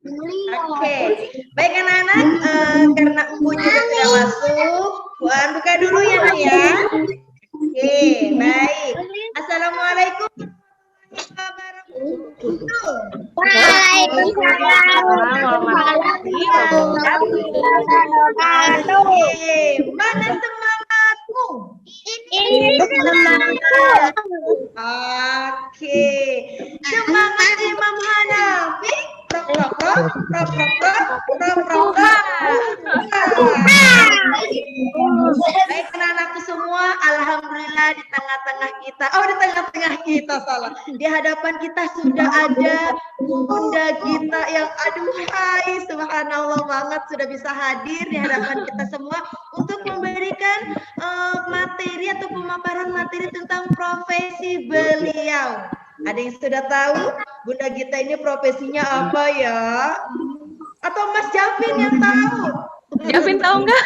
Oke, baik anak-anak, karena Empu juga sudah masuk, Bu An buka dulu ya Nak ya. Oke, baik. Assalamualaikum Waalaikumsalam warahmatullahi wabarakatuh. Oke, mana semangatmu? Ini semangat. Oke, semangat Imam Hanafi. Prok prok prok prok prok prok prok prok. Baik anak-anakku semua, alhamdulillah di tengah-tengah kita, di tengah-tengah kita salah. Di hadapan kita sudah ada Bunda Gita yang aduhai, subhanallah banget sudah bisa hadir di hadapan kita semua untuk memberikan materi atau pemaparan materi tentang profesi beliau. Ada yang sudah tahu Bunda Gita ini profesinya apa ya? Atau Mas Javin yang tahu? Javin tahu nggak?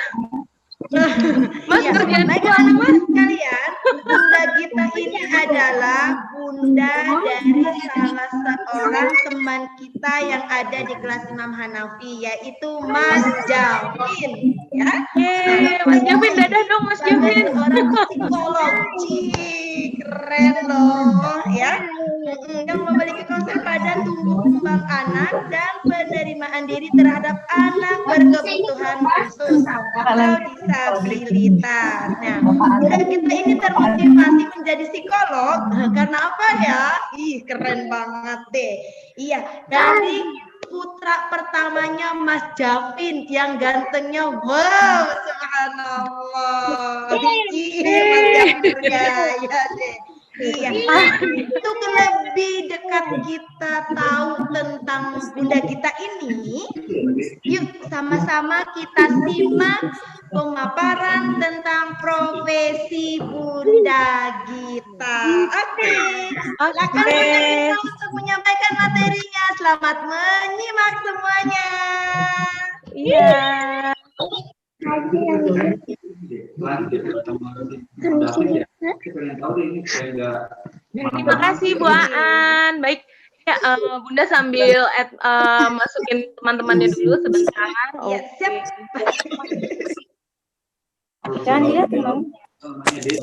Mas ya, kerjaan baik anak-anak sekalian, Bunda Gita ini adalah bunda dari salah seorang teman kita yang ada di kelas Imam Hanafi, yaitu Mas Javin. Ya, Mas Javin, dadah dong Mas Javin. Orang psikolog, keren loh, ya. Yang memiliki konsep pada tumbuh kembang anak dan penerimaan diri terhadap anak berkebutuhan khusus atau disabilitas. Nah, Bunda kita ini termotivasi menjadi psikolog karena apa ya? Ih, keren banget deh. Iya, dari putra pertamanya Mas Javin yang gantengnya, wow, subhanallah. Iya, Mas Javin ya deh. Iya, untuk lebih dekat kita tahu tentang Bunda Gita ini, yuk sama-sama kita simak pemaparan tentang profesi Bunda Gita. Oke, silakan Bunda Gita untuk menyampaikan materinya. Selamat menyimak semuanya. Iya. Terima kasih Bu Aan. Baik, ya, Bunda sambil masukin teman-temannya dulu sebentar. Iya, siap.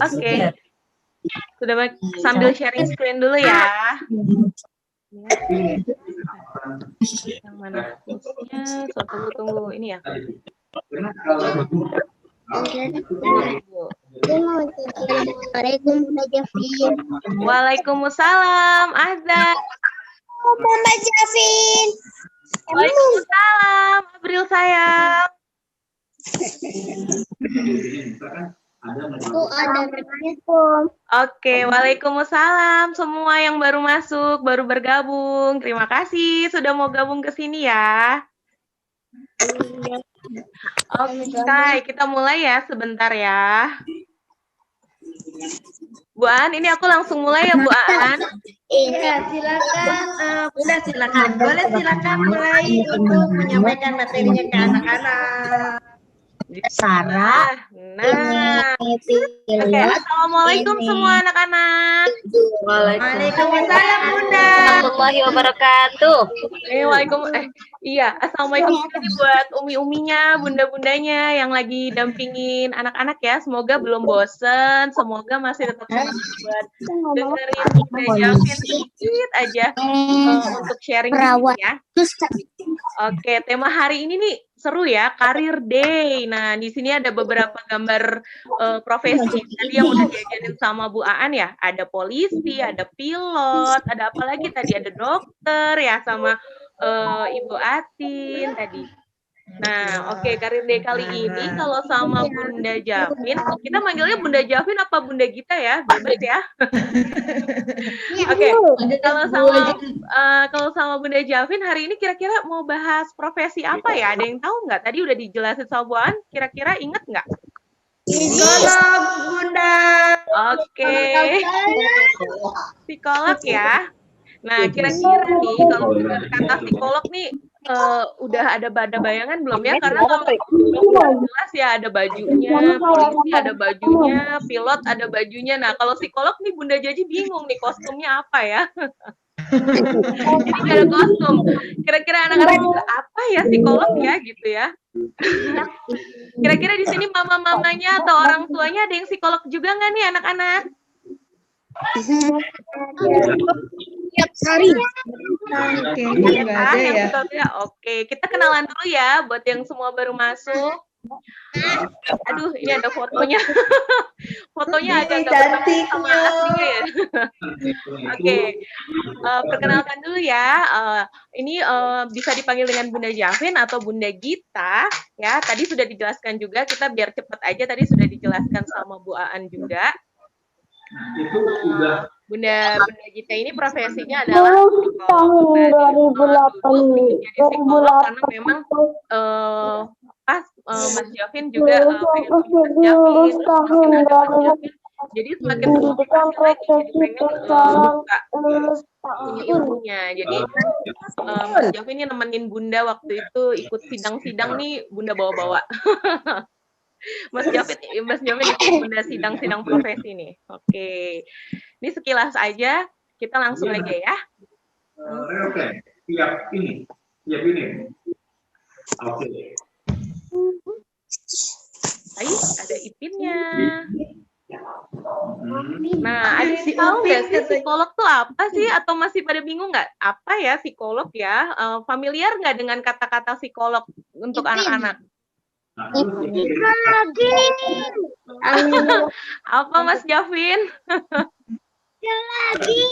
Oke. Sudah sambil sharing screen dulu ya. Yang mana? Tunggu ini ya. Waalaikumsalam, Azza. Mama Javin. Waalaikumsalam, April sayang. Oke, waalaikumsalam semua yang baru masuk, baru bergabung. Terima kasih sudah mau gabung ke sini ya. Oke, kita mulai ya sebentar ya. Bu An, ini aku langsung mulai ya Bu An. Iya, silakan. Bunda silakan. Boleh silakan mulai untuk menyampaikan materinya ke anak-anak. Sarah. Nah. Oke, assalamualaikum semua anak-anak. Waalaikumsalam Bunda. Warahmatullahi wabarakatuh. Iya, assalamualaikum ini buat umi-uminya, bunda-bundanya yang lagi dampingin anak-anak ya. Semoga belum bosen, semoga masih tetap semangat buat dengerin Bunda Javin sedikit aja untuk sharing ya. Oke, tema hari ini nih seru ya, Career Day. Nah, di sini ada beberapa gambar profesi tadi yang udah diajarin sama Bu Aan ya. Ada polisi, ada pilot, ada apa lagi tadi? Ada dokter ya, sama Ibu Atin tadi. Nah, oke, Career Day kali ini kalau sama Bunda Javin, kita manggilnya Bunda Javin apa Bunda Gita ya? Bebas ya. Oke, kalau sama Bunda Javin hari ini kira-kira mau bahas profesi apa ya? Ada yang tahu nggak? Tadi udah dijelasin sama Bu An, kira-kira inget nggak? Psikolog Bunda. Oke. Psikolog ya. Nah, kira-kira nih kalau kata psikolog nih udah ada bayangan belum ya? Karena kalau jelas ya ada bajunya, polisi ada bajunya, pilot ada bajunya. Nah, kalau psikolog nih Bunda Jaji bingung nih kostumnya apa ya? Jadi nggak ada kostum. Kira-kira anak-anak juga apa ya psikolog ya gitu ya. Kira-kira di sini mama-mamanya atau orang tuanya ada yang psikolog juga nggak nih anak-anak? Tiap hari. Kayaknya nggak ada yang ya. psikolognya. Oke, kita kenalan dulu ya buat yang semua baru masuk. Aduh, ini ada fotonya. Fotonya agak-agak berbeda sama aslinya ya. Oke, perkenalkan dulu ya. Ini bisa dipanggil dengan Bunda Javin atau Bunda Gita. Ya, tadi sudah dijelaskan juga. Kita biar cepat aja. Tadi sudah dijelaskan sama Bu Aan juga. Bunda Gita ini profesinya adalah psikolog. Dulu jadi psikolog karena memang pas Mas Javin juga pengen Mas Javin, terus makin ada Mas Javin, jadi semakin termotivasi lagi, jadi pengen buka punya ilmunya. Jadi Mas Javin ini nemenin Bunda waktu itu ikut sidang-sidang nih, Bunda bawa-bawa. Mas Javin ikut Bunda sidang-sidang profesi nih. Oke, ini sekilas aja, kita langsung aja ya. Oke, siap ini. Oke. Ayo, ada Ipinnya. Nah, ada yang tahu nggak sih psikolog tuh apa sih? Atau masih pada bingung nggak? Apa ya psikolog ya? Familiar nggak dengan kata-kata psikolog untuk anak-anak? Apa Mas Javin? Psikologi,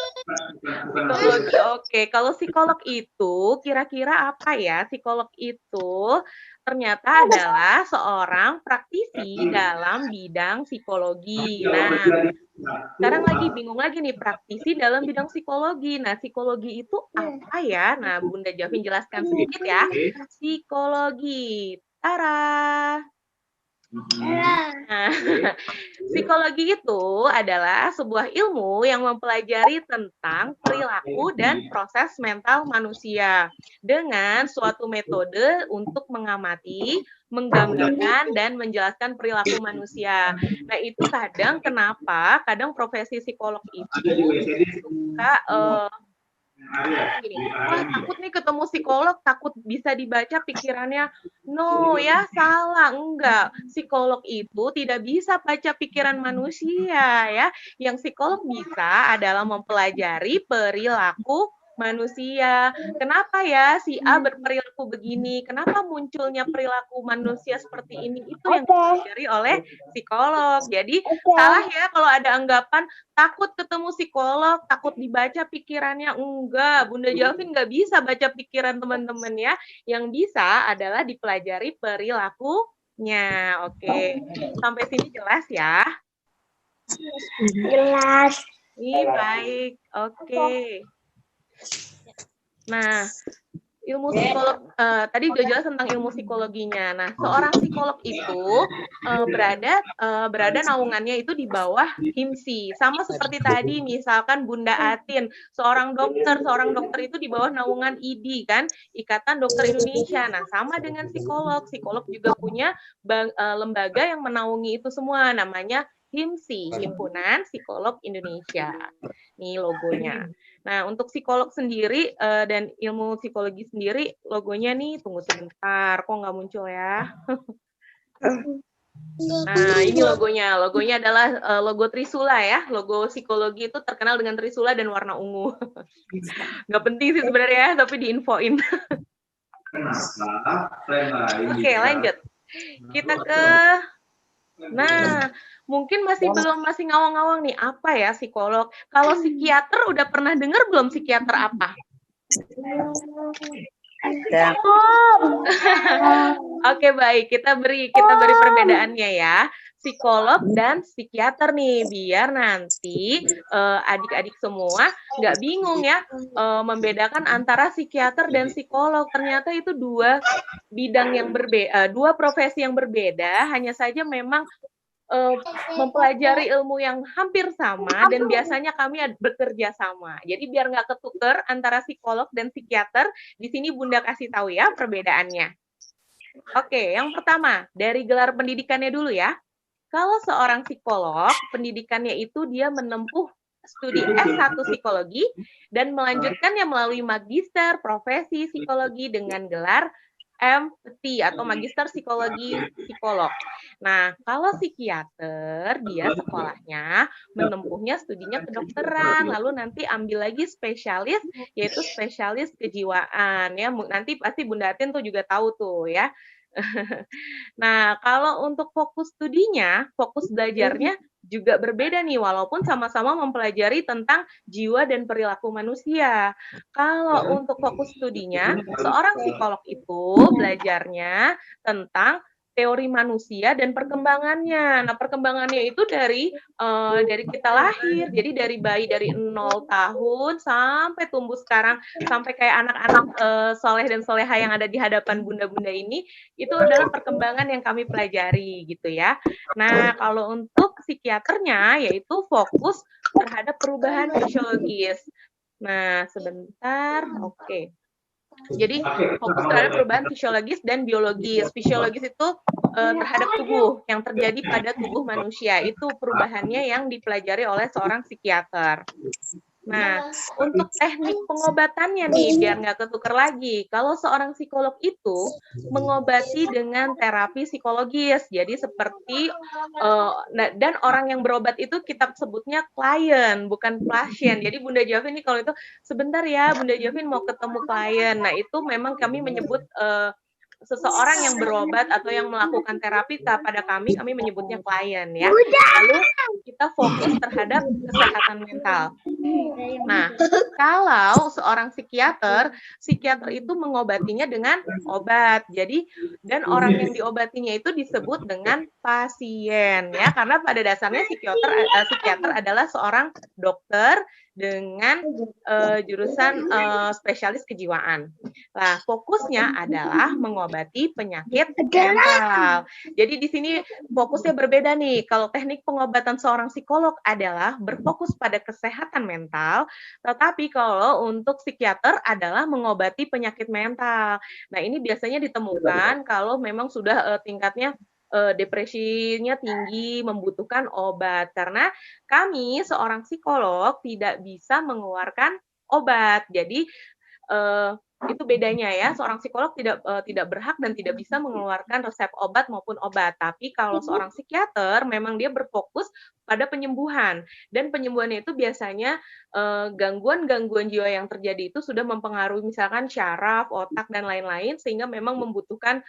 oke. Kalau psikolog itu kira-kira apa ya? Psikolog itu ternyata adalah seorang praktisi dalam bidang psikologi. Nah, sekarang lagi bingung lagi nih, praktisi dalam bidang psikologi. Nah, psikologi itu apa ya? Nah, Bunda Javin jelaskan sedikit ya. Psikologi. Tara. Nah, psikologi itu adalah sebuah ilmu yang mempelajari tentang perilaku dan proses mental manusia dengan suatu metode untuk mengamati, menggambarkan, dan menjelaskan perilaku manusia. Nah, itu kadang kadang profesi psikolog itu suka gini, wah takut nih ketemu psikolog, takut bisa dibaca pikirannya. No ya, salah, enggak. Psikolog itu tidak bisa baca pikiran manusia ya. Yang psikolog bisa adalah mempelajari perilaku manusia. Kenapa ya si A berperilaku begini? Kenapa munculnya perilaku manusia seperti ini? Itu yang dipelajari oleh psikolog. Jadi salah ya kalau ada anggapan takut ketemu psikolog, takut dibaca pikirannya. Enggak, Bunda Javin nggak bisa baca pikiran teman-teman ya. Yang bisa adalah dipelajari perilakunya. Oke, sampai sini jelas ya? Jelas. Baik, oke. Nah, ilmu psikolog tadi udah jelas tentang ilmu psikologinya. Nah, seorang psikolog itu berada naungannya itu di bawah HIMSI. Sama seperti tadi, misalkan Bunda Atin, seorang dokter itu di bawah naungan ID kan, Ikatan Dokter Indonesia. Nah, sama dengan psikolog. Psikolog juga punya lembaga yang menaungi itu semua, namanya HIMSI, Himpunan Psikolog Indonesia. Nih logonya. Nah, untuk psikolog sendiri dan ilmu psikologi sendiri, logonya nih, tunggu sebentar, kok nggak muncul ya? Nah, ini logonya. Logonya adalah logo Trisula ya. Logo psikologi itu terkenal dengan Trisula dan warna ungu. Nggak penting sih sebenarnya, tapi diinfoin. Oke, lanjut. Kita ke... Nah, mungkin masih ngawang-ngawang nih, apa ya psikolog? Kalau psikiater udah pernah dengar belum psikiater apa? Oke, baik, kita beri perbedaannya ya. Psikolog dan psikiater nih, biar nanti adik-adik semua nggak bingung ya membedakan antara psikiater dan psikolog. Ternyata itu dua bidang yang berbeda, dua profesi yang berbeda, hanya saja memang mempelajari ilmu yang hampir sama dan biasanya kami bekerja sama. Jadi biar nggak ketuker antara psikolog dan psikiater, di sini Bunda kasih tahu ya perbedaannya. Oke, yang pertama dari gelar pendidikannya dulu ya. Kalau seorang psikolog, pendidikannya itu dia menempuh studi S1 psikologi dan melanjutkannya melalui magister profesi psikologi dengan gelar MPT atau Magister Psikologi Psikolog. Nah, kalau psikiater dia sekolahnya menempuhnya studinya kedokteran, lalu nanti ambil lagi spesialis yaitu spesialis kejiwaan ya. Nanti pasti Bunda Atin tuh juga tahu tuh ya. Nah, kalau untuk fokus studinya, fokus belajarnya juga berbeda nih, walaupun sama-sama mempelajari tentang jiwa dan perilaku manusia. Kalau untuk fokus studinya, seorang psikolog itu belajarnya tentang teori manusia dan perkembangannya. Nah, perkembangannya itu dari kita lahir, jadi dari bayi dari 0 tahun sampai tumbuh sekarang, sampai kayak anak-anak soleh dan soleha yang ada di hadapan bunda-bunda ini, itu adalah perkembangan yang kami pelajari gitu ya. Nah, kalau untuk psikiaternya yaitu fokus terhadap perubahan fisiologis. Nah, sebentar. Oke. Jadi fokus terhadap perubahan fisiologis dan biologis. Fisiologis itu terhadap tubuh yang terjadi pada tubuh manusia. Itu perubahannya yang dipelajari oleh seorang psikiater. Nah, untuk teknik pengobatannya nih, biar nggak ketukar lagi. Kalau seorang psikolog itu mengobati dengan terapi psikologis, jadi seperti dan orang yang berobat itu kita sebutnya klien, bukan pasien. Jadi Bunda Jovin nih kalau itu sebentar ya, Bunda Jovin mau ketemu klien. Nah, itu memang kami menyebut seseorang yang berobat atau yang melakukan terapi kepada kami menyebutnya klien ya. Lalu kita fokus terhadap kesehatan mental. Nah, kalau seorang psikiater itu mengobatinya dengan obat. Jadi, dan orang yang diobatinya itu disebut dengan pasien ya, karena pada dasarnya psikiater adalah seorang dokter dengan jurusan spesialis kejiwaan. Nah, fokusnya adalah mengobati penyakit mental. Jadi di sini fokusnya berbeda nih. Kalau teknik pengobatan seorang psikolog adalah berfokus pada kesehatan mental, tetapi kalau untuk psikiater adalah mengobati penyakit mental. Nah, ini biasanya ditemukan kalau memang sudah tingkatnya depresinya tinggi, membutuhkan obat. Karena kami seorang psikolog tidak bisa mengeluarkan obat. Jadi itu bedanya ya, seorang psikolog tidak berhak dan tidak bisa mengeluarkan resep obat maupun obat. Tapi kalau seorang psikiater memang dia berfokus pada penyembuhan, dan penyembuhannya itu biasanya gangguan-gangguan jiwa yang terjadi itu sudah mempengaruhi misalkan syaraf, otak dan lain-lain sehingga memang membutuhkan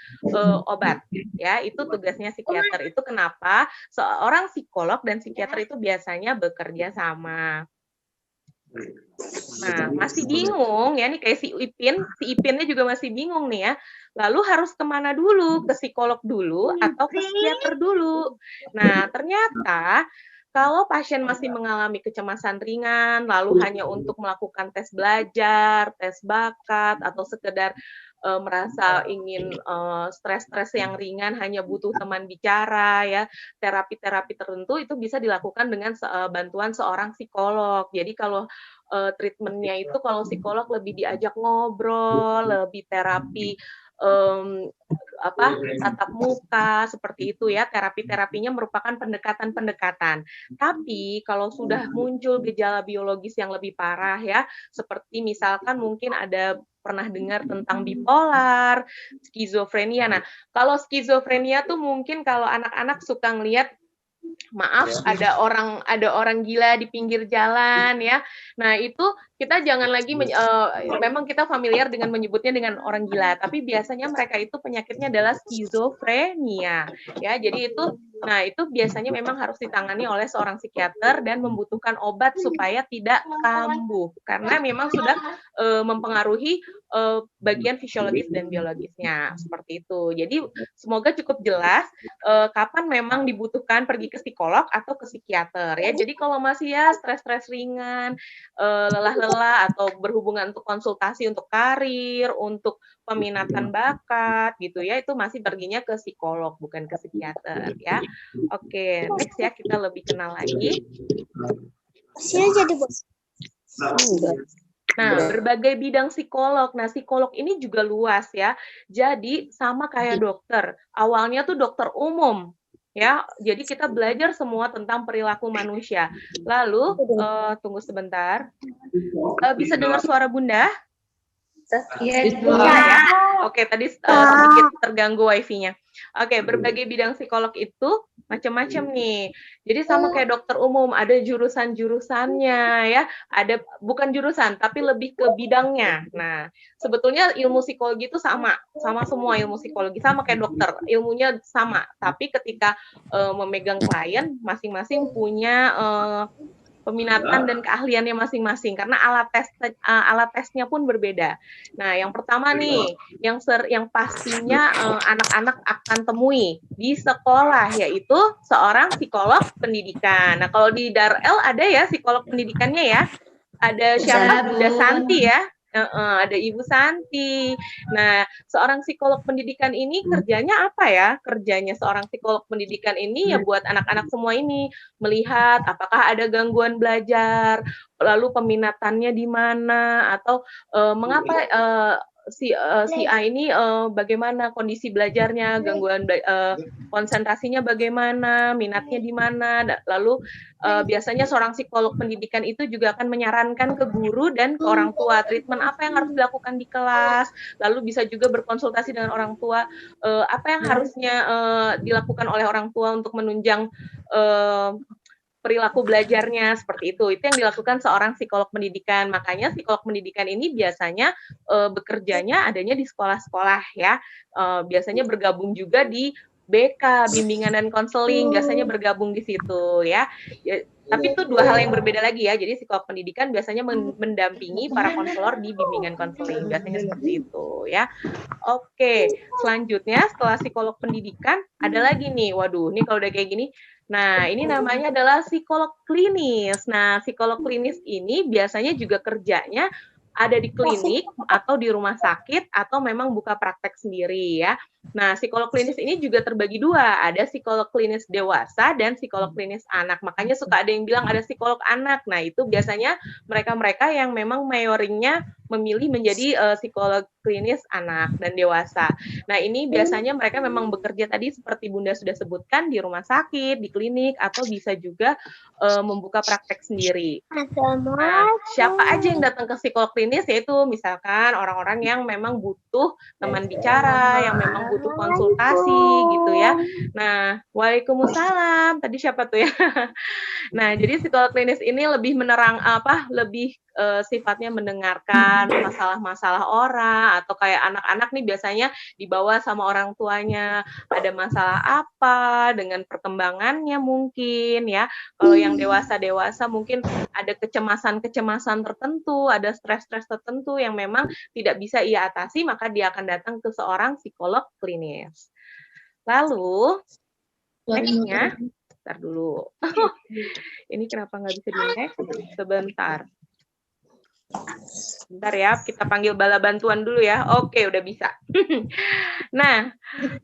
obat. Ya, itu tugasnya psikiater. Itu kenapa seorang psikolog dan psikiater itu biasanya bekerja sama. Nah, masih bingung ya nih kayak si Ipinnya juga masih bingung nih ya. Lalu harus kemana dulu? Ke psikolog dulu atau ke psikiater dulu? Nah, ternyata kalau pasien masih mengalami kecemasan ringan, lalu hanya untuk melakukan tes belajar, tes bakat, atau sekedar merasa ingin stres-stres yang ringan, hanya butuh teman bicara ya, terapi-terapi tertentu itu bisa dilakukan dengan bantuan seorang psikolog. Jadi kalau treatmentnya itu kalau psikolog lebih diajak ngobrol, lebih terapi tatap muka seperti itu ya, terapinya merupakan pendekatan-pendekatan. Tapi kalau sudah muncul gejala biologis yang lebih parah ya, seperti misalkan mungkin ada pernah dengar tentang bipolar, skizofrenia. Nah, kalau skizofrenia tuh mungkin kalau anak-anak suka ngelihat maaf ada orang gila di pinggir jalan ya. Nah, itu kita jangan lagi memang kita familiar dengan menyebutnya dengan orang gila, tapi biasanya mereka itu penyakitnya adalah skizofrenia ya. Jadi itu biasanya memang harus ditangani oleh seorang psikiater dan membutuhkan obat supaya tidak kambuh karena memang sudah mempengaruhi bagian fisiologis dan biologisnya seperti itu. Jadi semoga cukup jelas kapan memang dibutuhkan pergi ke psikolog atau ke psikiater ya. Jadi kalau masih ya stres-stres ringan, lelah-lelah atau berhubungan untuk konsultasi untuk karir, untuk peminatan bakat gitu ya, itu masih perginya ke psikolog bukan ke psikiater ya. Oke, next ya kita lebih kenal lagi. Nah, berbagai bidang psikolog. Nah, psikolog ini juga luas ya. Jadi sama kayak dokter. Awalnya tuh dokter umum. ya. Jadi kita belajar semua tentang perilaku manusia. Lalu tunggu sebentar. Bisa dengar suara Bunda? Iya, Ya. Oke, tadi sedikit terganggu wifi-nya. Oke, berbagai bidang psikolog itu macam-macam nih. Jadi sama kayak dokter umum, ada jurusan-jurusannya ya. Ada bukan jurusan, tapi lebih ke bidangnya. Nah, sebetulnya ilmu psikologi itu sama semua ilmu psikologi, sama kayak dokter, ilmunya sama. Tapi ketika memegang klien, masing-masing punya peminatan dan keahliannya masing-masing karena alat tesnya pun berbeda. Nah, yang pertama nih, yang pastinya anak-anak akan temui di sekolah yaitu seorang psikolog pendidikan. Nah, kalau di Darel ada ya psikolog pendidikannya ya. Ada siapa? Bunda Santi ya. Ada Ibu Santi. Nah, seorang psikolog pendidikan ini kerjanya apa ya? Kerjanya seorang psikolog pendidikan ini ya buat anak-anak semua ini melihat apakah ada gangguan belajar, lalu peminatannya di mana, atau mengapa si A ini bagaimana kondisi belajarnya, gangguan konsentrasinya bagaimana, minatnya di mana, lalu biasanya seorang psikolog pendidikan itu juga akan menyarankan ke guru dan ke orang tua treatment apa yang harus dilakukan di kelas, lalu bisa juga berkonsultasi dengan orang tua apa yang harusnya dilakukan oleh orang tua untuk menunjang perilaku belajarnya seperti itu. Itu yang dilakukan seorang psikolog pendidikan. Makanya psikolog pendidikan ini biasanya bekerjanya adanya di sekolah-sekolah ya. Biasanya bergabung juga di BK, bimbingan dan konseling, biasanya bergabung di situ ya. Tapi itu dua hal yang berbeda lagi ya. Jadi psikolog pendidikan biasanya mendampingi para konselor di bimbingan konseling, biasanya seperti itu ya. Oke, selanjutnya setelah psikolog pendidikan ada lagi nih. Waduh, ini kalau udah kayak gini. Nah, ini namanya adalah psikolog klinis. Nah, psikolog klinis ini biasanya juga kerjanya ada di klinik atau di rumah sakit atau memang buka praktek sendiri ya. Nah, psikolog klinis ini juga terbagi dua, ada psikolog klinis dewasa dan psikolog klinis anak. Makanya suka ada yang bilang ada psikolog anak. Nah, itu biasanya mereka-mereka yang memang mayoringnya memilih menjadi psikolog klinis anak dan dewasa. Nah, ini biasanya mereka memang bekerja tadi seperti Bunda sudah sebutkan di rumah sakit, di klinik, atau bisa juga membuka praktek sendiri. Nah, siapa aja yang datang ke psikolog klinis yaitu misalkan orang-orang yang memang butuh teman bicara, yang memang butuh konsultasi gitu ya. Nah, waalaikumsalam. Tadi siapa tuh ya? Nah, jadi psikolog klinis ini lebih lebih sifatnya mendengarkan masalah-masalah orang atau kayak anak-anak nih biasanya dibawa sama orang tuanya ada masalah apa dengan perkembangannya mungkin ya. Kalau yang dewasa-dewasa mungkin ada kecemasan-kecemasan tertentu, ada stres-stres tertentu yang memang tidak bisa ia atasi, maka dia akan datang ke seorang psikolog klinis. Lalu next-nya, bentar dulu. Ini kenapa nggak bisa di-next? Sebentar. Bentar ya, kita panggil bala bantuan dulu ya. Oke, udah bisa. Nah,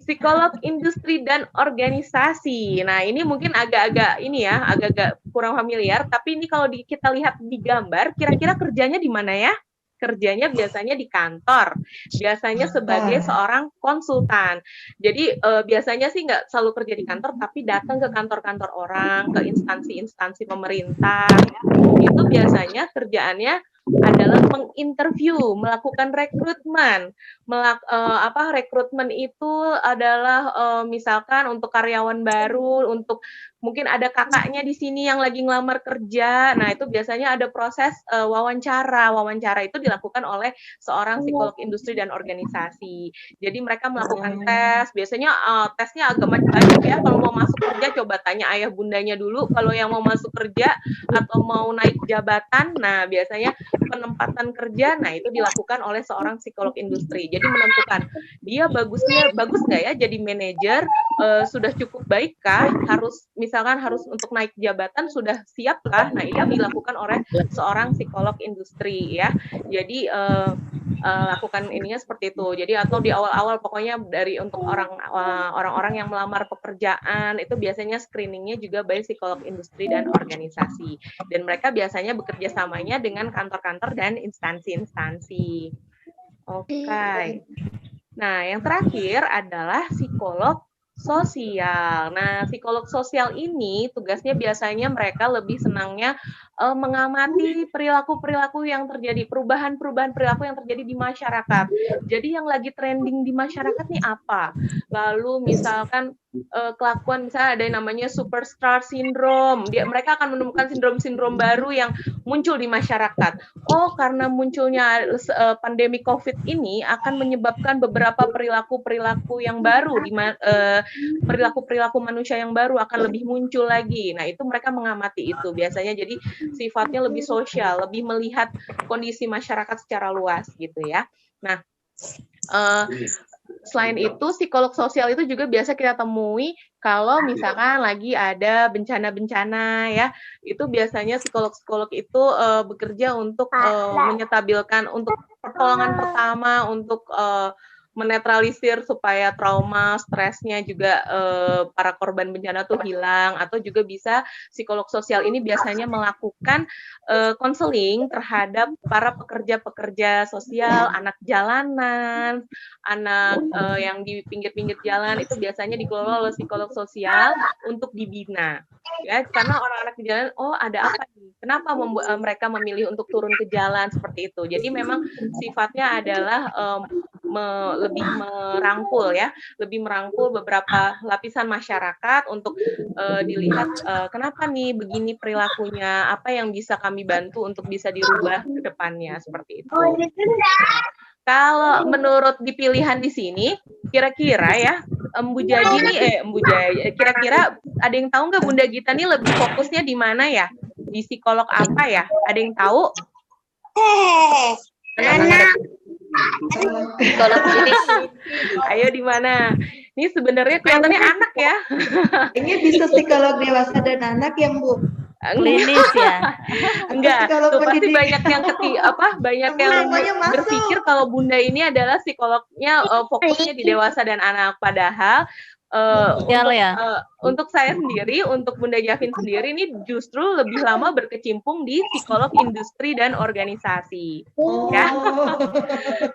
psikolog industri dan organisasi. Nah, ini mungkin agak-agak kurang familiar, tapi ini kalau kita lihat di gambar, kira-kira kerjanya di mana ya? Kerjanya biasanya di kantor, biasanya sebagai seorang konsultan. Jadi biasanya sih nggak selalu kerja di kantor, tapi datang ke kantor-kantor orang, ke instansi-instansi pemerintah. Itu biasanya kerjaannya adalah menginterview, melakukan rekrutmen. Rekrutmen itu adalah misalkan untuk karyawan baru, untuk mungkin ada kakaknya di sini yang lagi ngelamar kerja. Nah, itu biasanya ada proses wawancara. Wawancara itu dilakukan oleh seorang psikolog industri dan organisasi. Jadi mereka melakukan tes. Biasanya tesnya agak banyak ya. Kalau mau masuk kerja coba tanya ayah bundanya dulu. Kalau yang mau masuk kerja atau mau naik jabatan, nah biasanya penempatan kerja, nah itu dilakukan oleh seorang psikolog industri. Jadi menentukan dia bagus nggak ya jadi manajer, sudah cukup baik kah, misalkan harus untuk naik jabatan sudah siap kah, nah itu dilakukan oleh seorang psikolog industri ya. Jadi lakukan ininya seperti itu. Jadi atau di awal-awal pokoknya untuk orang-orang yang melamar pekerjaan itu biasanya screeningnya juga by psikolog industri dan organisasi. Dan mereka biasanya bekerja samanya dengan kantor-kantor dan instansi-instansi. Oke. Nah, yang terakhir adalah psikolog sosial. Nah, psikolog sosial ini tugasnya biasanya mereka lebih senangnya mengamati perilaku-perilaku yang terjadi, perubahan-perubahan perilaku yang terjadi di masyarakat. Jadi yang lagi trending di masyarakat nih apa? Lalu misalkan kelakuan, misalnya ada yang namanya superstar syndrome. Mereka akan menemukan sindrom-sindrom baru yang muncul di masyarakat. Oh, karena munculnya pandemi COVID ini akan menyebabkan beberapa perilaku-perilaku yang baru di perilaku-perilaku manusia yang baru akan lebih muncul lagi. Nah, itu mereka mengamati itu biasanya. Jadi sifatnya lebih sosial, lebih melihat kondisi masyarakat secara luas gitu ya. Nah, selain itu psikolog sosial itu juga biasa kita temui kalau misalkan lagi ada bencana-bencana ya, itu biasanya psikolog-psikolog itu bekerja untuk menyetabilkan, untuk pertolongan pertama, untuk menetralisir supaya trauma, stresnya juga para korban bencana tuh hilang, atau juga bisa psikolog sosial ini biasanya melakukan konseling terhadap para pekerja-pekerja sosial, anak jalanan, anak yang di pinggir-pinggir jalan, itu biasanya dikelola oleh psikolog sosial untuk dibina. Ya, karena orang-anak di jalan, oh ada apa nih? Kenapa mereka memilih untuk turun ke jalan seperti itu? Jadi memang sifatnya adalah lebih merangkul ya, lebih merangkul beberapa lapisan masyarakat untuk dilihat kenapa nih begini perilakunya, apa yang bisa kami bantu untuk bisa dirubah ke depannya seperti itu. Kalau menurut di pilihan di sini, kira-kira ya Embu Jadi nih, kira-kira ada yang tahu nggak Bunda Gita nih lebih fokusnya di mana ya? Di psikolog apa ya? Ada yang tahu? Psikolog klinis. Ayo di mana? Ini sebenarnya kelihatannya anak ya. Ini bisa psikolog dewasa dan anak ya, Bu? Klinis ya. Enggak, tuh pasti banyak yang banyak yang berpikir kalau Bunda ini adalah psikolognya fokusnya di dewasa dan anak, padahal untuk saya sendiri, untuk Bunda Javin sendiri ini justru lebih lama berkecimpung di psikolog industri dan organisasi. Ya.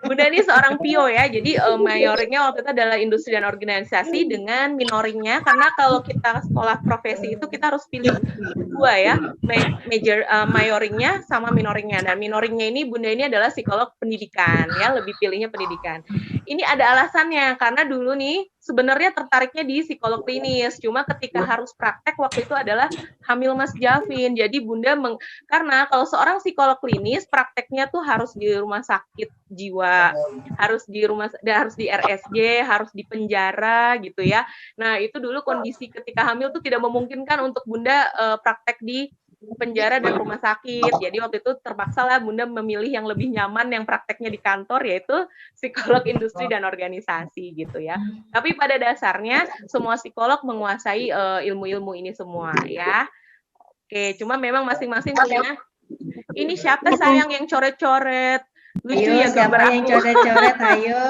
Bunda ini seorang PIO ya, jadi mayornya waktu itu adalah industri dan organisasi dengan minoringnya, karena kalau kita sekolah profesi itu kita harus pilih dua ya, mayoringnya sama minoringnya. Dan minoringnya ini Bunda ini adalah psikolog pendidikan ya, lebih pilihnya pendidikan. Ini ada alasannya, karena dulu nih sebenarnya tertariknya di psikolog klinis, cuma ketika harus praktek waktu itu adalah hamil Mas Javin. Jadi Bunda karena kalau seorang psikolog klinis prakteknya tuh harus di rumah sakit jiwa, harus di RSJ, harus di penjara gitu ya. Nah, itu dulu kondisi ketika hamil tuh tidak memungkinkan untuk Bunda praktek di penjara dan rumah sakit. Jadi waktu itu terpaksa lah Bunda memilih yang lebih nyaman, yang prakteknya di kantor, yaitu psikolog industri dan organisasi gitu ya. Tapi pada dasarnya semua psikolog menguasai ilmu-ilmu ini semua ya. Oke, cuma memang masing-masing punya. Ini siapa sayang yang coret-coret? Lucu ayo, ya gambar yang coret-coret, ayo.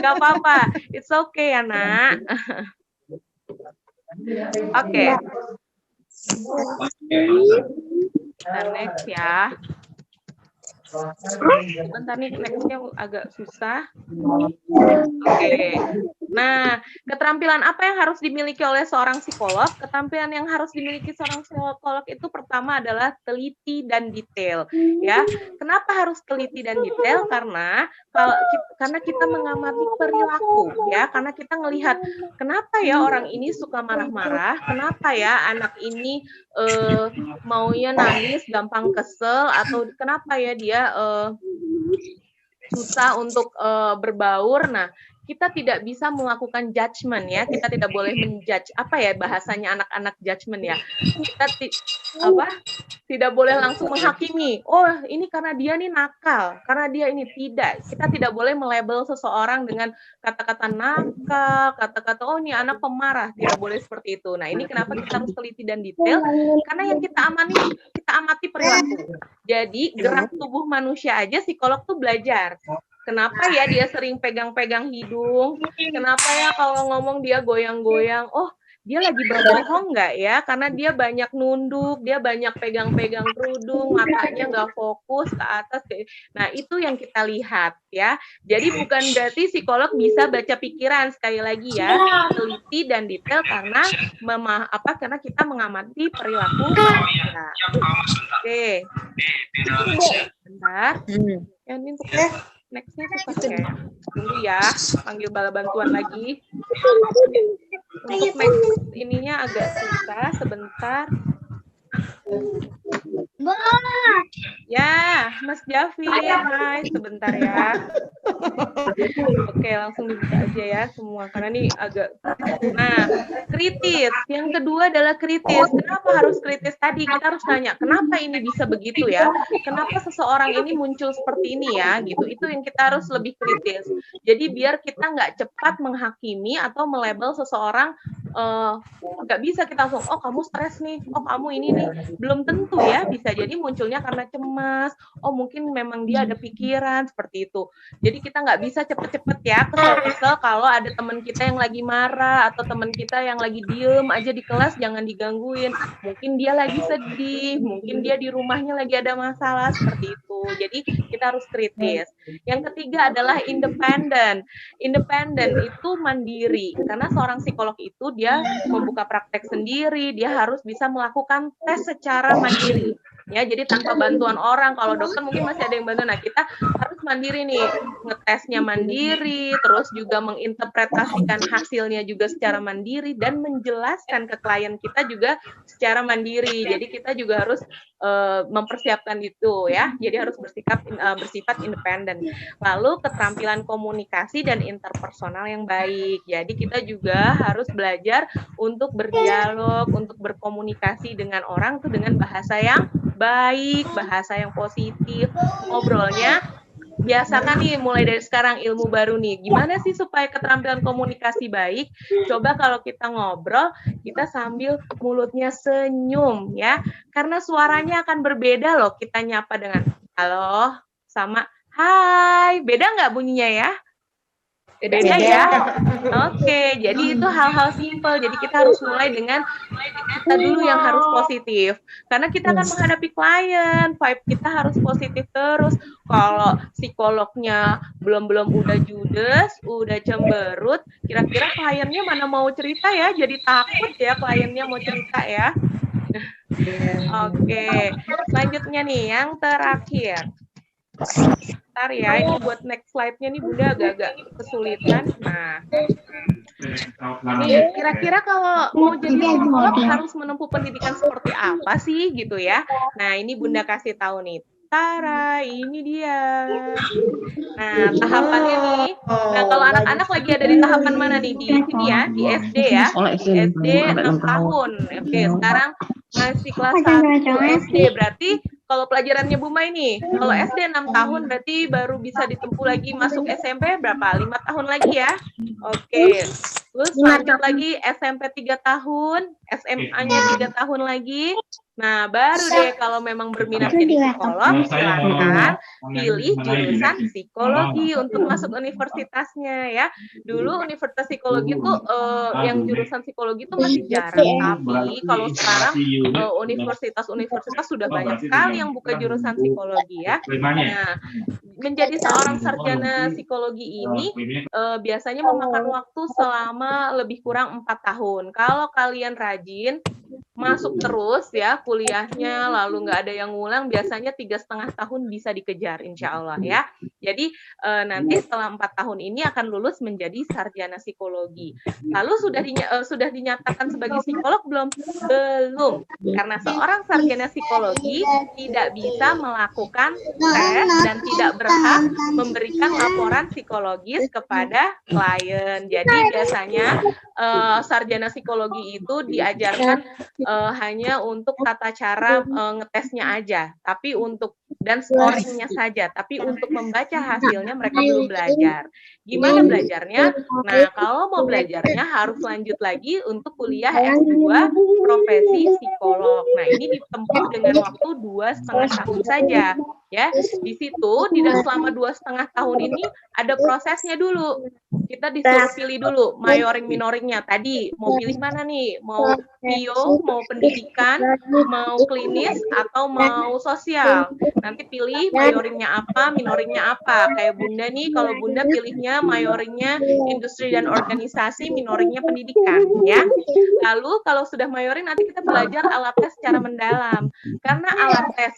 Gak apa-apa, it's okay ya nak. Oke. Next ya. Bentar nih, nextnya agak susah. Oke. Nah, keterampilan apa yang harus dimiliki oleh seorang psikolog? Keterampilan yang harus dimiliki seorang psikolog itu pertama adalah teliti dan detail. Ya, kenapa harus teliti dan detail? Karena kita mengamati perilaku, ya. Karena kita ngelihat kenapa ya orang ini suka marah-marah, kenapa ya anak ini maunya nangis, gampang kesel, atau kenapa ya dia susah untuk berbaur. Nah, kita tidak bisa melakukan judgement ya, kita tidak boleh menjudge, apa ya bahasanya anak-anak judgement ya, kita tidak boleh langsung menghakimi, oh ini karena dia nih nakal, karena dia ini kita tidak boleh melabel seseorang dengan kata-kata nakal, kata-kata oh ini anak pemarah, tidak boleh seperti itu. Nah, ini kenapa kita harus teliti dan detail, karena yang kita amati perilaku. Jadi gerak tubuh manusia aja psikolog tuh belajar. Kenapa ya dia sering pegang-pegang hidung? Kenapa ya kalau ngomong dia goyang-goyang? Oh, dia lagi berbohong nggak ya? Karena dia banyak nunduk, dia banyak pegang-pegang kerudung, matanya nggak fokus ke atas. Nah, itu yang kita lihat ya. Jadi bukan berarti psikolog bisa baca pikiran, sekali lagi ya, teliti dan detail karena karena kita mengamati perilaku manusia. Oke. Bentar. Ya, ini untuk next-nya susah ya. Tunggu ya, panggil bala bantuan lagi. Untuk next ininya agak susah, sebentar. Ya, Mas Javi, hai, sebentar ya. Oke, langsung dibuka aja ya semua, karena ini agak... Nah, kritis. Yang kedua adalah kritis. Kenapa harus kritis tadi? Kita harus nanya, kenapa ini bisa begitu ya? Kenapa seseorang ini muncul seperti ini ya? Gitu. Itu yang kita harus lebih kritis. Jadi biar kita nggak cepat menghakimi atau melabel seseorang, nggak bisa kita langsung, oh kamu stres nih, oh kamu ini nih. Belum tentu ya, bisa jadi munculnya karena cemas, oh mungkin memang dia ada pikiran, seperti itu. Jadi kita nggak bisa cepet-cepet ya kesel-kesel kalau ada teman kita yang lagi marah, atau teman kita yang lagi diem aja di kelas, jangan digangguin. Mungkin dia lagi sedih, mungkin dia di rumahnya lagi ada masalah, seperti itu. Jadi kita harus kritis. Yang ketiga adalah independen. Independen itu mandiri, karena seorang psikolog itu dia membuka praktek sendiri, dia harus bisa melakukan tes secara mandiri. Ya, jadi tanpa bantuan orang. Kalau dokter mungkin masih ada yang bantu. Nah, kita harus mandiri nih, ngetesnya mandiri, terus juga menginterpretasikan hasilnya juga secara mandiri, dan menjelaskan ke klien kita juga secara mandiri. Jadi kita juga harus mempersiapkan itu ya. Jadi harus bersifat independen. Lalu keterampilan komunikasi dan interpersonal yang baik. Jadi kita juga harus belajar untuk berdialog, untuk berkomunikasi dengan orang tuh dengan bahasa yang baik, bahasa yang positif, ngobrolnya. Biasakan nih mulai dari sekarang ilmu baru nih. Gimana sih supaya keterampilan komunikasi baik? Coba kalau kita ngobrol, kita sambil mulutnya senyum ya. Karena suaranya akan berbeda loh. Kita nyapa dengan halo sama hai. Beda nggak bunyinya ya? Beda ya? Oke, jadi itu hal-hal simpel. Jadi kita harus mulai dengan kita dulu yang harus positif. Karena kita akan menghadapi klien, vibe kita harus positif terus. Kalau psikolognya belum udah judes, udah cemberut, kira-kira kliennya mana mau cerita ya? Jadi takut ya kliennya mau cerita ya. Oke, selanjutnya nih yang terakhir. Bentar ya, ini buat next slide-nya nih Bunda agak-agak kesulitan. Nah, nih kira-kira kalau mau jadi psikolog harus menempuh pendidikan seperti apa sih gitu ya? Nah, ini Bunda kasih tahu nih. Tara, ini dia. Nah, tahapannya nih. Nah, kalau anak-anak lagi ada di tahapan mana nih? Di sini ya, di SD ya. SD 6 tahun. Oke, sekarang masih kelas 1 SD. Berarti kalau pelajarannya Bu Mai nih, kalau SD 6 tahun berarti baru bisa ditempuh lagi masuk SMP berapa? 5 tahun lagi ya. Oke. Terus lanjut lagi SMP 3 tahun, SMA-nya 3 tahun lagi. Nah, baru deh kalau memang berminat jadi psikolog, silakan pilih jurusan psikologi untuk masuk universitasnya ya. Dulu universitas psikologi itu yang jurusan psikologi itu masih jarang, tapi kalau sekarang universitas-universitas sudah banyak sekali yang buka jurusan psikologi ya. Nah, menjadi seorang sarjana psikologi ini biasanya memakan waktu selama lebih kurang 4 tahun. Kalau kalian rajin masuk terus ya kuliahnya, lalu nggak ada yang ngulang, biasanya 3,5 tahun bisa dikejar insya Allah ya. Jadi nanti setelah 4 tahun ini akan lulus menjadi sarjana psikologi. Lalu sudah dinyatakan sebagai psikolog belum? Belum, karena seorang sarjana psikologi tidak bisa melakukan tes dan tidak berhak memberikan laporan psikologis kepada klien. Jadi biasanya sarjana psikologi itu diajarkan hanya untuk tata cara ngetesnya aja, tapi untuk dan scoringnya saja, tapi untuk membaca hasilnya mereka belum belajar. Gimana belajarnya? Nah, kalau mau belajarnya harus lanjut lagi untuk kuliah S2 profesi psikolog. Nah, ini ditempuh dengan waktu 2,5 tahun saja. Ya, di situ selama 2,5 tahun ini ada prosesnya dulu. kita disuruh pilih dulu mayoring minoringnya. Tadi mau pilih mana nih? Mau PIO, mau pendidikan, mau klinis, atau mau sosial. Nanti pilih mayoringnya apa, minoringnya apa. Kayak Bunda nih, kalau Bunda pilihnya mayoringnya industri dan organisasi, minoringnya pendidikan, ya. Lalu kalau sudah mayoring nanti kita belajar alat tes secara mendalam. Karena alat tes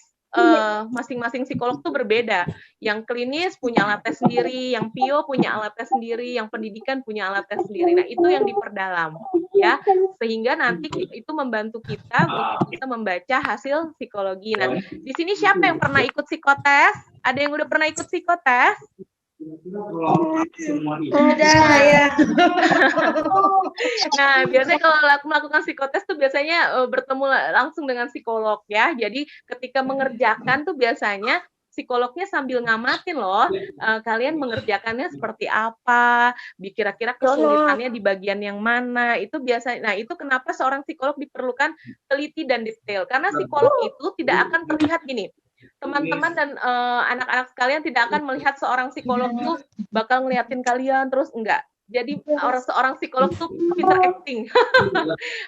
masing-masing psikolog tuh berbeda. Yang klinis punya alat tes sendiri, yang PIO punya alat tes sendiri, yang pendidikan punya alat tes sendiri. Nah, itu yang diperdalam, ya. Sehingga nanti itu membantu kita untuk bisa membaca hasil psikologi. Nah, di sini siapa yang pernah ikut psikotes? Ada yang udah pernah ikut psikotes? Ada ya. Nah, biasanya kalau melakukan psikotes tuh biasanya bertemu langsung dengan psikolog, ya. Jadi ketika mengerjakan tuh biasanya psikolognya sambil ngamatin loh, kalian mengerjakannya seperti apa, kira-kira kesulitannya di bagian yang mana, itu biasanya. Nah, itu kenapa seorang psikolog diperlukan teliti dan detail, karena psikolog itu tidak akan terlihat gini, teman-teman dan anak-anak sekalian tidak akan melihat seorang psikolog tuh bakal ngeliatin kalian terus, enggak. Jadi seorang psikolog tuh pinter acting,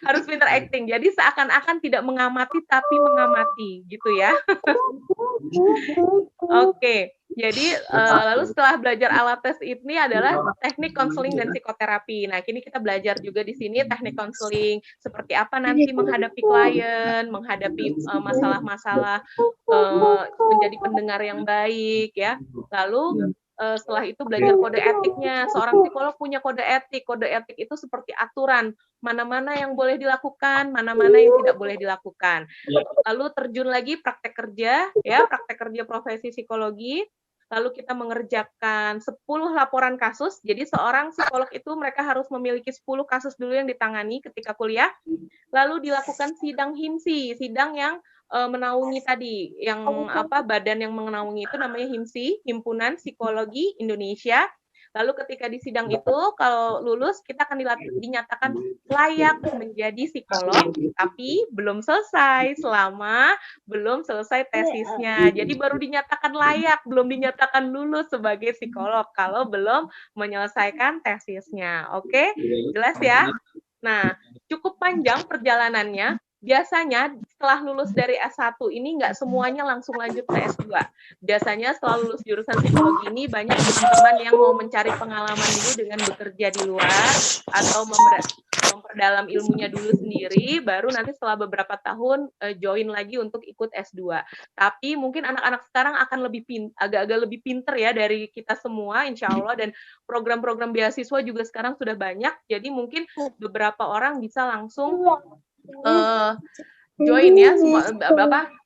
harus pinter acting. Jadi seakan-akan tidak mengamati tapi mengamati, gitu ya. Oke, jadi lalu setelah belajar alat tes ini adalah teknik konseling dan psikoterapi. Nah, kini kita belajar juga di sini teknik konseling, seperti apa nanti menghadapi klien, menghadapi masalah-masalah, menjadi pendengar yang baik, ya. Lalu setelah itu belajar kode etiknya. Seorang psikolog punya kode etik. Kode etik itu seperti aturan, mana-mana yang boleh dilakukan, mana-mana yang tidak boleh dilakukan. Lalu terjun lagi praktek kerja, ya, praktek kerja profesi psikologi. Lalu kita mengerjakan 10 laporan kasus. Jadi seorang psikolog itu mereka harus memiliki 10 kasus dulu yang ditangani ketika kuliah. Lalu dilakukan sidang HIMSI, sidang yang menaungi tadi, yang badan yang menaungi itu namanya HIMSI, Himpunan Psikologi Indonesia. Lalu ketika di sidang itu, kalau lulus, kita akan dinyatakan layak menjadi psikolog, tapi belum selesai selama belum selesai tesisnya. Jadi baru dinyatakan layak, belum dinyatakan lulus sebagai psikolog kalau belum menyelesaikan tesisnya. Oke? Jelas ya? Nah, cukup panjang perjalanannya. Biasanya setelah lulus dari S1 ini nggak semuanya langsung lanjut ke S2. Biasanya setelah lulus jurusan psikologi ini banyak teman-teman yang mau mencari pengalaman dulu dengan bekerja di luar atau memperdalam ilmunya dulu sendiri, baru nanti setelah beberapa tahun join lagi untuk ikut S2. Tapi mungkin anak-anak sekarang akan agak-agak lebih pinter ya dari kita semua, insya Allah, dan program-program beasiswa juga sekarang sudah banyak, jadi mungkin beberapa orang bisa langsung join ya,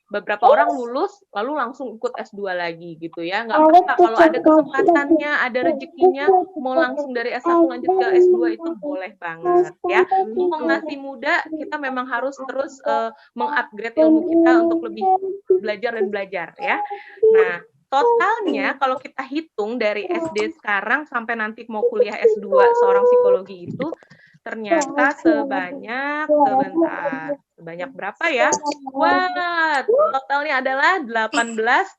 beberapa orang lulus lalu langsung ikut S2 lagi gitu ya. Nggak apa-apa kalau ada kesempatannya, ada rezekinya mau langsung dari S1 lanjut ke S2 itu boleh banget ya. Mumpung masih muda, kita memang harus terus mengupgrade ilmu kita untuk lebih belajar dan belajar ya. Nah, totalnya kalau kita hitung dari SD sekarang sampai nanti mau kuliah S2 seorang psikologi itu ternyata sebanyak berapa ya? Wah, totalnya adalah 18,5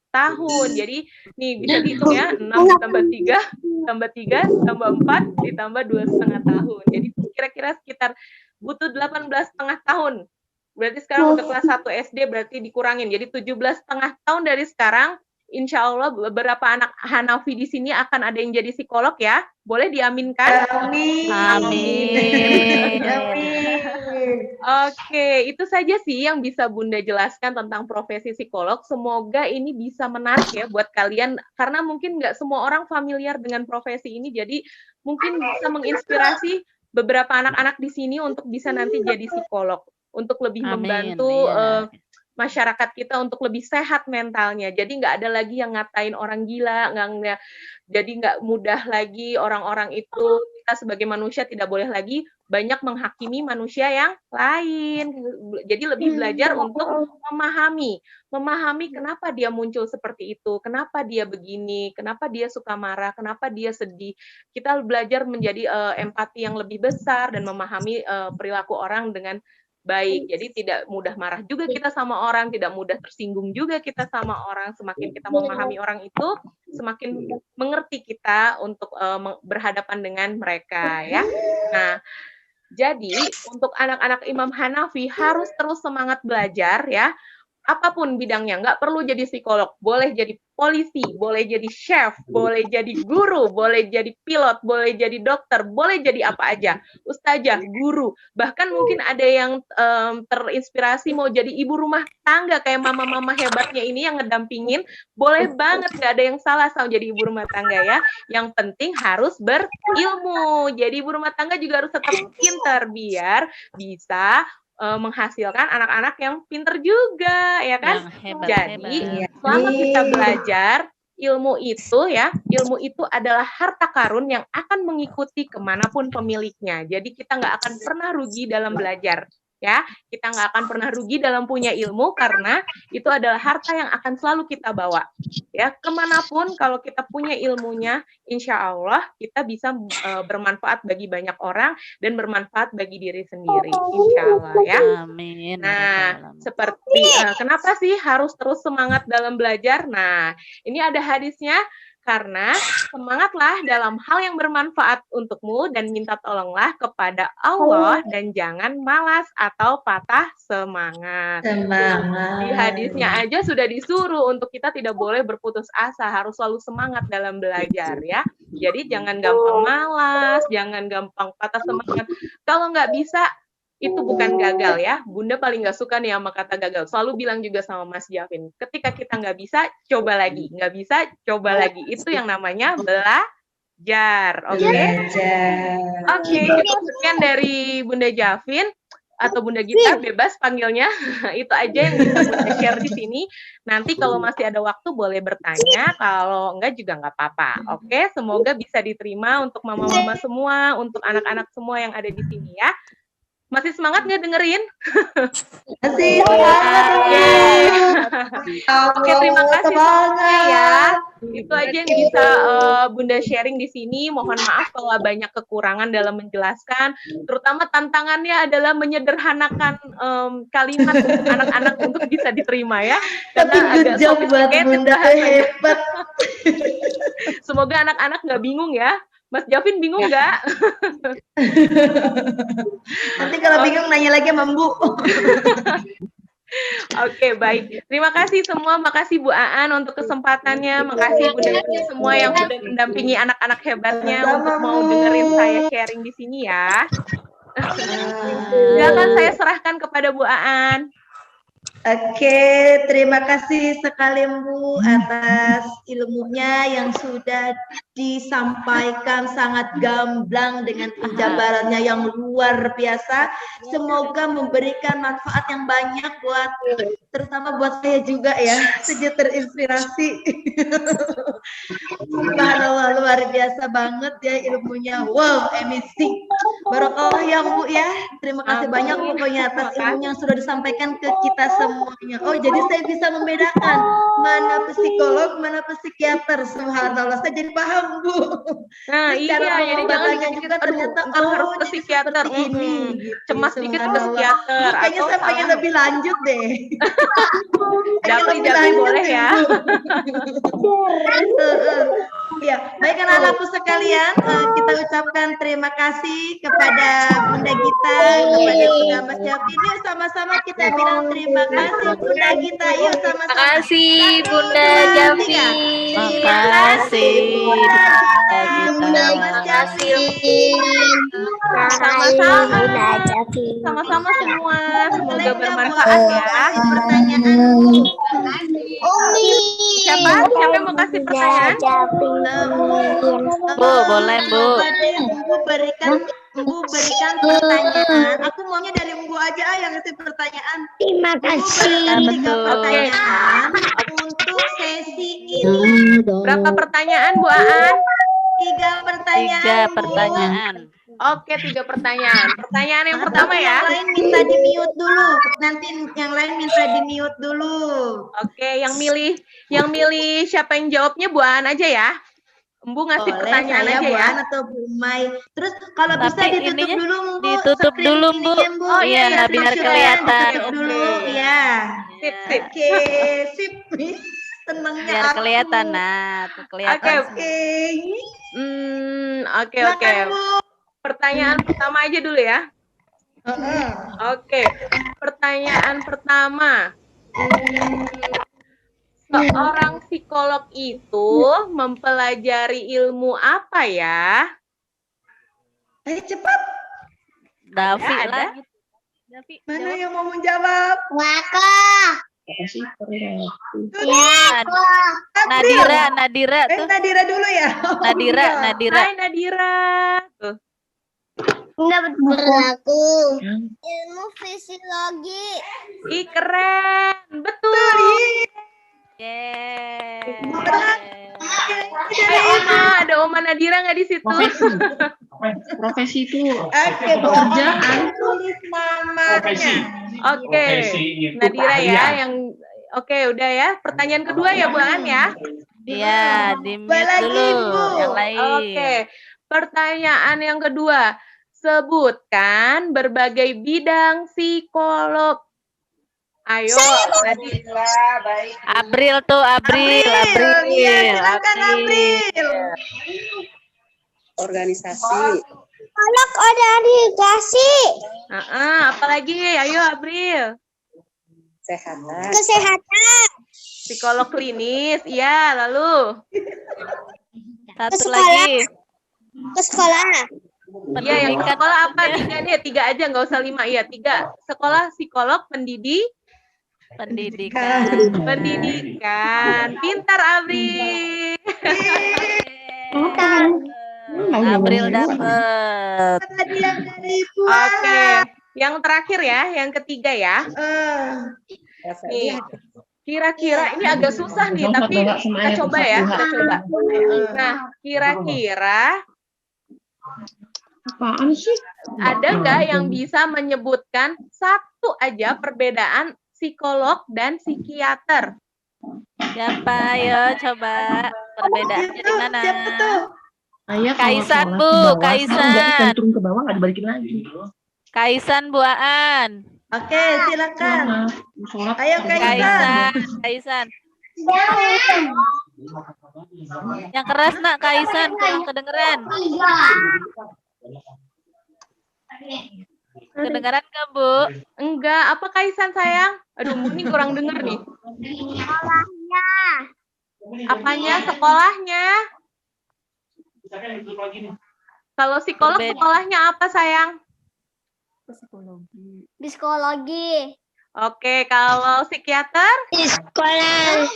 tahun. Jadi nih bisa dihitung ya, 6 ditambah 3, tambah 3, tambah 4, ditambah 2,5 tahun. Jadi kira-kira sekitar butuh 18,5 tahun. Berarti sekarang udah kelas 1 SD, berarti dikurangin. Jadi 17,5 tahun dari sekarang, insya Allah beberapa anak Hanafi di sini akan ada yang jadi psikolog ya. Boleh diaminkan? Amin. Amin. Oke, itu saja sih yang bisa Bunda jelaskan tentang profesi psikolog. Semoga ini bisa menarik ya buat kalian, karena mungkin nggak semua orang familiar dengan profesi ini, jadi mungkin bisa menginspirasi beberapa anak-anak di sini untuk bisa nanti jadi psikolog, untuk lebih membantu masyarakat kita untuk lebih sehat mentalnya. Jadi nggak ada lagi yang ngatain orang gila, jadi nggak mudah lagi orang-orang itu, kita sebagai manusia tidak boleh lagi banyak menghakimi manusia yang lain. Jadi lebih belajar untuk memahami kenapa dia muncul seperti itu, kenapa dia begini, kenapa dia suka marah, kenapa dia sedih. Kita belajar menjadi empati yang lebih besar dan memahami perilaku orang dengan baik. Jadi tidak mudah marah juga kita sama orang, tidak mudah tersinggung juga kita sama orang. Semakin kita memahami orang itu, semakin mengerti kita untuk berhadapan dengan mereka ya. Nah, jadi untuk anak-anak Imam Hanafi harus terus semangat belajar ya. Apapun bidangnya, nggak perlu jadi psikolog, boleh jadi polisi, boleh jadi chef, boleh jadi guru, boleh jadi pilot, boleh jadi dokter, boleh jadi apa aja, ustazah, guru, bahkan mungkin ada yang terinspirasi mau jadi ibu rumah tangga kayak mama-mama hebatnya ini yang ngedampingin, boleh banget, nggak ada yang salah sama jadi ibu rumah tangga ya, yang penting harus berilmu, jadi ibu rumah tangga juga harus tetap pintar biar bisa menghasilkan anak-anak yang pinter juga, ya kan? Jadi, selama kita belajar, ilmu itu adalah harta karun yang akan mengikuti kemanapun pemiliknya. Jadi, kita nggak akan pernah rugi dalam belajar. Ya, kita nggak akan pernah rugi dalam punya ilmu karena itu adalah harta yang akan selalu kita bawa. Ya, kemanapun kalau kita punya ilmunya, insya Allah kita bisa bermanfaat bagi banyak orang dan bermanfaat bagi diri sendiri, insya Allah ya. Amin. Nah, seperti kenapa sih harus terus semangat dalam belajar? Nah, ini ada hadisnya. Karena semangatlah dalam hal yang bermanfaat untukmu dan minta tolonglah kepada Allah dan jangan malas atau patah semangat. Di hadisnya aja sudah disuruh untuk kita tidak boleh berputus asa, harus selalu semangat dalam belajar ya. Jadi jangan gampang malas, jangan gampang patah semangat. Kalau nggak bisa, itu bukan gagal ya. Bunda paling nggak suka nih sama kata gagal. Selalu bilang juga sama Mas Javin, ketika kita nggak bisa, coba lagi. Nggak bisa, coba lagi. Itu yang namanya belajar. Oke? Oke, cukup sekian dari Bunda Javin. Atau Bunda Gita, bebas panggilnya. Itu aja yang bisa Bunda share di sini. Nanti kalau masih ada waktu boleh bertanya. Kalau enggak juga nggak apa-apa. Oke? Semoga bisa diterima untuk mama-mama semua, untuk anak-anak semua yang ada di sini ya. Masih semangat nggak dengerin? Masih semangat. Oke, terima kasih semuanya ya. Itu aja yang bisa Bunda sharing di sini. Mohon maaf kalau banyak kekurangan dalam menjelaskan. Terutama tantangannya adalah menyederhanakan kalimat untuk anak-anak untuk bisa diterima ya. Tapi good job buat Bunda, hebat. Semoga anak-anak nggak bingung ya. Mas Javin bingung nggak? Nanti kalau bingung nanya lagi sama Bu. Oke, baik. Terima kasih semua. Makasih Bu Aan untuk kesempatannya. Makasih Bunda semua yang sudah mendampingi anak-anak hebatnya untuk mau dengerin saya sharing di sini ya. Silakan saya serahkan kepada Bu Aan. Oke, terima kasih sekali Bu atas ilmunya yang sudah disampaikan sangat gamblang dengan penjabarannya yang luar biasa. Semoga memberikan manfaat yang banyak buat, terutama buat saya juga ya. Saya terinspirasi. Subhanallah, luar biasa banget ya ilmunya. Wow, amazing. Barakallah ya Bu ya. Terima kasih banyak pokoknya atas ilmu yang sudah disampaikan ke kita semuanya. Oh, jadi saya bisa membedakan mana psikolog, mana psikiater. Subhanallah, saya jadi paham Bu. Nah, iya, jadi jangan juga ternyata harus ke psikiater. Ini gitu. Cemas dikit ke psikiater. Kayaknya saya pengen lebih lanjut deh. Japri boleh ya. Ya, baik anak-anakku sekalian, kita ucapkan terima kasih kepada Bunda Gita, kepada Bunda Mas Javin. Yuk sama-sama kita bilang terima kasih Bunda Gita. Yuk sama-sama. Terima kasih Bunda Javin. Terima kasih Bunda Mas Javin. Sama-sama. Sama-sama semua. Semoga bermanfaat ya. Pertanyaan Siapa yang mau kasih pertanyaan? Bu, boleh Bu. Bu berikan pertanyaan. Aku maunya dari Bu aja yang ngasih pertanyaan. Terima kasih. Tiga pertanyaan untuk sesi ini. Berapa pertanyaan Bu Aan? 3 pertanyaan. 3 pertanyaan. Oke, 3 pertanyaan. Pertanyaan yang pertama ya. Yang lain minta di-mute dulu. Nanti yang lain minta di-mute dulu. Oke, yang milih siapa yang jawabnya Bu Aan aja ya. Embu ngasih Boleh pertanyaan saya, aja Bu ya. An atau Bu Mai. Terus kalau Tapi bisa ditutup ininya dulu, Bu. ditutup screen dulu, Bu. ininya, Bu. Oh, iya, Iya, biar screenshotnya kelihatan. ditutup Oke, dulu, oke. ya. Sip, Iya, sip. Oke, sip. Senengnya biar aku. kelihatan, nah, tuh kelihatan. Oke. Oke, oke. Silakan, Bu. Pertanyaan pertama aja dulu ya. Heeh. Oke. Pertanyaan pertama. Seorang psikolog itu mempelajari ilmu apa ya? Ayo cepat. Davi Ada? lagi. Davi, Mana jawab. yang mau menjawab? Nadira tuh. Nadira dulu ya. Nadira. Hai Nadira. Tuh. Berlaku ilmu fisiologi. Ih, keren. Betul. Yeay. Ada Oma Nadira nggak di situ? Profesi itu Oke, Bu. Kerjaan. Tulis namanya. Oke. Profesi itu Nadira ya keahlian. yang oke udah ya. Pertanyaan kedua ya Bu An ya. Iya, di-mute Lagi, dulu Bu. yang lain. Oke. Pertanyaan yang kedua. Sebutkan berbagai bidang psikolog. Ayo, tadi. April tuh, April. Iya, silakan April. organisasi, Psikolog organisasi. Apalagi? Ayo, April. Kesehatan. Psikolog klinis, iya. Lalu, Satu Sekolah. lagi. Ke sekolah. iya yang Pendidikan. sekolah apa? Tiga nih, tiga aja, nggak usah 5. Iya, 3. Sekolah psikolog pendidikan. Pintar, April. April dapet. Hadiah dari Bu. Oke, yang terakhir ya, yang ketiga ya. Nih, kira-kira ini agak susah nih, tapi kita coba ya, kita coba. Nah, kira-kira apaan sih? ada nggak yang bisa menyebutkan satu aja perbedaan psikolog dan psikiater? Siapa? Ayo coba. Perbedaannya di mana? Siapa tuh? Ayah Kaisan, Bu, Kaisan. turun ke bawah nggak dibalikin lagi. Kaisan Buaan. Oke, silakan. Sholat. Ayo, Kaisan. Kaisan. Yang keras nak Kaisan, kurang kedengeran. Kedengeran nggak, Bu? Enggak, apa Kaisan sayang? Aduh, ini kurang denger nih. Sekolahnya. Apanya? Sekolahnya? Kalau psikolog Berbeda. sekolahnya apa sayang? Psikologi. Oke, kalau psikiater? Sekolah.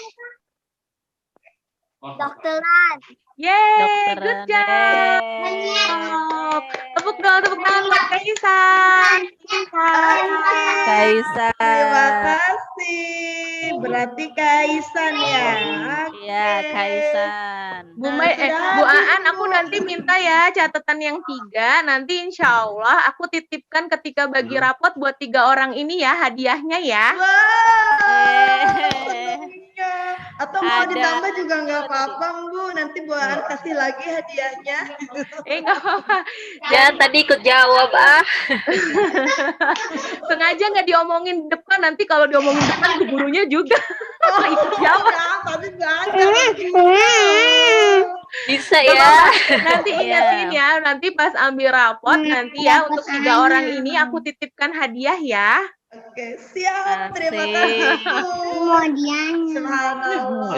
Dokteran. Yeay, good Dokteran. job. Tepuk tangan buat Kaisan. Kaisan. Terima kasih. Berarti Kaisan ya. Iya, Kaisan. Bu Mai, Bu Aan, aku nanti minta ya catatan yang 3. Nanti insya Allah aku titipkan ketika bagi rapot buat 3 orang ini ya hadiahnya ya. Wow. Eh. Atau mau Ada. ditambah juga nggak apa-apa, Bu. Nanti Bu An kasih lagi hadiahnya. Nggak apa-apa. Ya, tadi ikut jawab Sengaja nggak diomongin depan, nanti kalau diomongin depan Bu gurunya juga ikut jawab. Tapi banyak. Bisa Nggak ya. apa-apa. Nanti ingetin ya, nanti pas ambil rapot nanti ya untuk 3 orang ini aku titipkan hadiah ya. Oke, siap. Terima Asik. kasih, Bu. Kemudiannya. Subhanallah.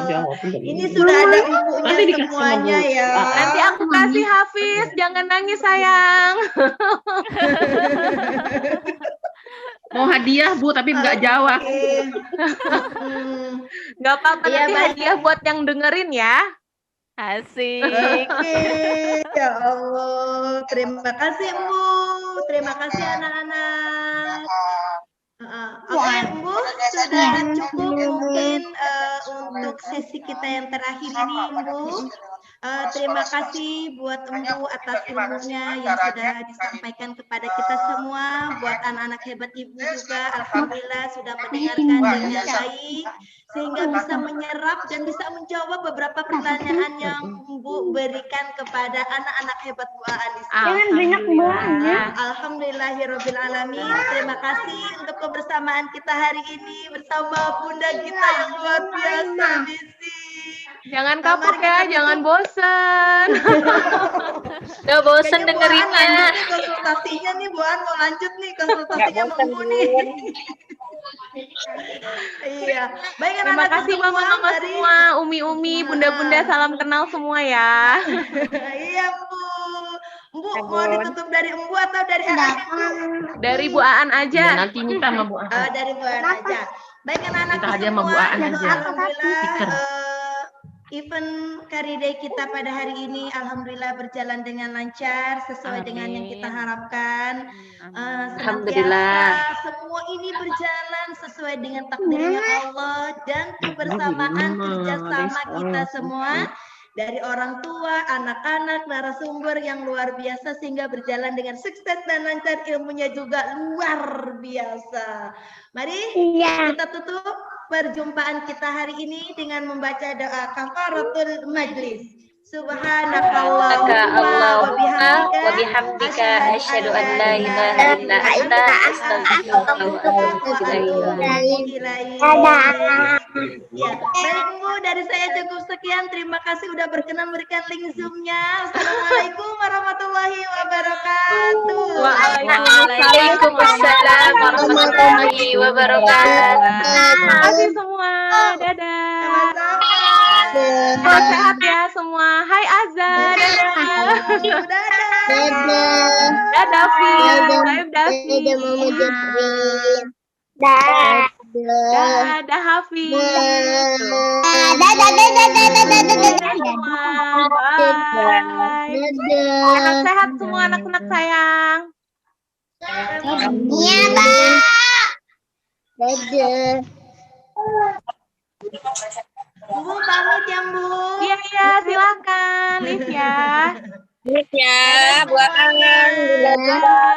Ini sudah ada bukunya Nanti dikasih sama semuanya Bu. ya. Nanti aku kasih Hafiz, jangan nangis sayang. Mau hadiah Bu, tapi nggak jawab. Oke. Nggak apa-apa, Iya, nanti baik. hadiah buat yang dengerin ya. Asik. Oke, ya Allah. Terima kasih, Bu. Terima kasih, anak-anak. Oke, Bu, sudah cukup mungkin untuk sesi kita yang terakhir ini, Bu. Terima kasih buat Embu atas ilmunya yang sudah disampaikan kepada kita semua. Buat anak-anak hebat Ibu juga, alhamdulillah sudah mendengarkan dengan baik. sehingga bisa menyerap dan bisa menjawab beberapa pertanyaan yang Bu berikan kepada anak-anak hebat Bu Aan di sini. Jangan banyak buahnya. Alhamdulillahirobbilalamin. Terima kasih untuk kebersamaan kita hari ini bersama Bunda kita yang luar biasa di sini. Jangan kapok ya, jangan bosen. Udah bosen Kayaknya Bu Aan dengerinnya. lanjut nih konsultasinya nih, Bu Aan mau lanjut nih konsultasinya sama Bu nih. Iya. Baik Terima anak-anak kasih semua mama-mama dari semua, umi-umi, bunda-bunda, salam kenal semua ya. Iya, Bu. Bu, mau ditutup dari Embu atau dari Aan? Dari Bu Aan Ya, aja. nanti minta sama Bu Aan. Dari Bu Aan aja. Baik anak-anak Minta hadiah semua, sama Bu Aan aja. alhamdulillah Stiker. event Kariday kita pada hari ini alhamdulillah berjalan dengan lancar sesuai dengan yang kita harapkan. Alhamdulillah. Senantiasa semua ini berjalan sesuai dengan takdirnya Allah dan kebersamaan kerjasama kita semua dari orang tua, anak-anak, narasumber yang luar biasa sehingga berjalan dengan sukses dan lancar, ilmunya juga luar biasa. Mari kita tutup perjumpaan kita hari ini dengan membaca doa kafaratul majlis. Subhanakallahumma wa bihamdika asyhadu an la ilaha illa anta astaghfiruka wa atubu ilaik. Ya, baik Bu, dari saya cukup sekian. Terima kasih udah berkenan memberikan link Zoom-nya. Assalamualaikum warahmatullahi wabarakatuh. Waalaikumsalam warahmatullahi wabarakatuh. Terima kasih semua. Dadah. Sama-sama. Sehat ya semua. Hai Azhar. Dadah. Dadah. Dadah Fi. Bye Davi. Dadah Hafiz. Bye. Sehat-sehat semua anak-anak sayang. Iya, Pak. Dadah. Bu, pamit ya, Bu. Iya, iya, silakan, Liv ya. Ya, buat Dadah.